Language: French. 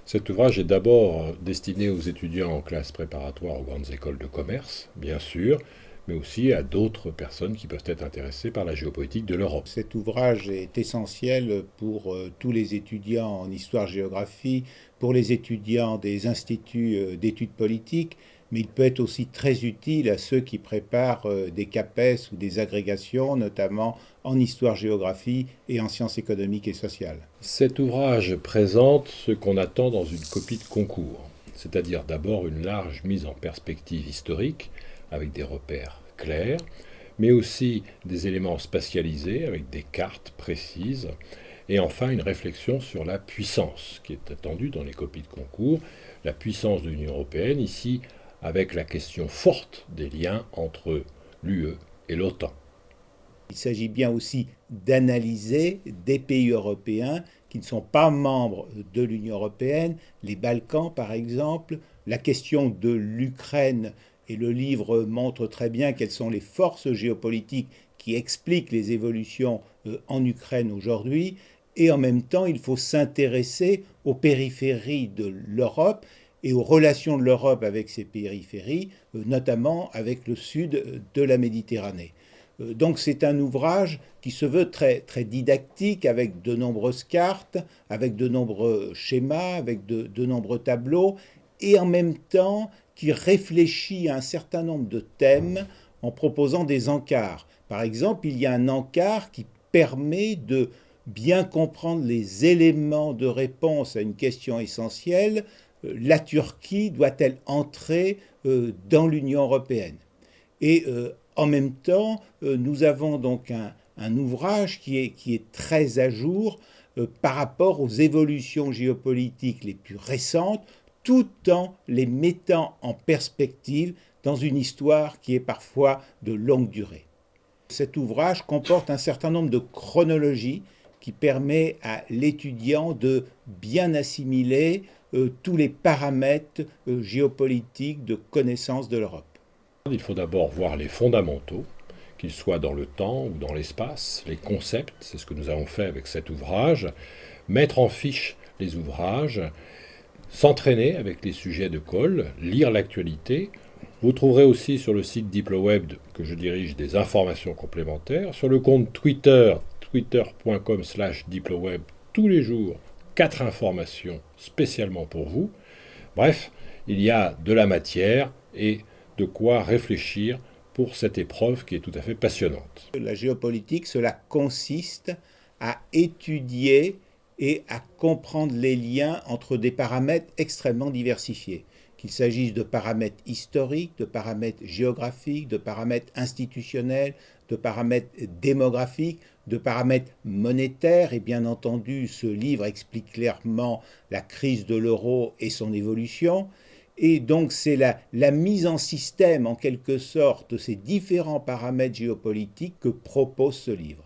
Cet ouvrage est d'abord destiné aux étudiants en classe préparatoire aux grandes écoles de commerce, bien sûr, mais aussi à d'autres personnes qui peuvent être intéressées par la géopolitique de l'Europe. Cet ouvrage est essentiel pour tous les étudiants en histoire-géographie, pour les étudiants des instituts d'études politiques, mais il peut être aussi très utile à ceux qui préparent des CAPES ou des agrégations, notamment en histoire-géographie et en sciences économiques et sociales. Cet ouvrage présente ce qu'on attend dans une copie de concours, c'est-à-dire d'abord une large mise en perspective historique, avec des repères clairs, mais aussi des éléments spatialisés avec des cartes précises, et enfin une réflexion sur la puissance qui est attendue dans les copies de concours, la puissance de l'Union européenne, ici avec la question forte des liens entre l'UE et l'OTAN. Il s'agit bien aussi d'analyser des pays européens qui ne sont pas membres de l'Union européenne, les Balkans par exemple, la question de l'Ukraine, et le livre montre très bien quelles sont les forces géopolitiques qui expliquent les évolutions en Ukraine aujourd'hui, et en même temps il faut s'intéresser aux périphéries de l'Europe et aux relations de l'Europe avec ces périphéries, notamment avec le sud de la Méditerranée. Donc c'est un ouvrage qui se veut très, très didactique, avec de nombreuses cartes, avec de nombreux schémas, avec de nombreux tableaux, et en même temps qui réfléchit à un certain nombre de thèmes en proposant des encarts. Par exemple, il y a un encart qui permet de bien comprendre les éléments de réponse à une question essentielle. La Turquie doit-elle entrer dans l'Union européenne? Et en même temps, nous avons donc un ouvrage qui est très à jour par rapport aux évolutions géopolitiques les plus récentes, tout en les mettant en perspective dans une histoire qui est parfois de longue durée. Cet ouvrage comporte un certain nombre de chronologies qui permet à l'étudiant de bien assimiler tous les paramètres géopolitiques de connaissance de l'Europe. Il faut d'abord voir les fondamentaux, qu'ils soient dans le temps ou dans l'espace, les concepts, c'est ce que nous avons fait avec cet ouvrage, mettre en fiche les ouvrages, s'entraîner avec les sujets de colle, lire l'actualité. Vous trouverez aussi sur le site DiploWeb que je dirige des informations complémentaires, sur le compte Twitter, twitter.com/diploweb, tous les jours, 4 informations spécialement pour vous. Bref, il y a de la matière et de quoi réfléchir pour cette épreuve qui est tout à fait passionnante. La géopolitique, cela consiste à étudier et à comprendre les liens entre des paramètres extrêmement diversifiés, qu'il s'agisse de paramètres historiques, de paramètres géographiques, de paramètres institutionnels, de paramètres démographiques, de paramètres monétaires, et bien entendu ce livre explique clairement la crise de l'euro et son évolution. Et donc c'est la mise en système en quelque sorte de ces différents paramètres géopolitiques que propose ce livre.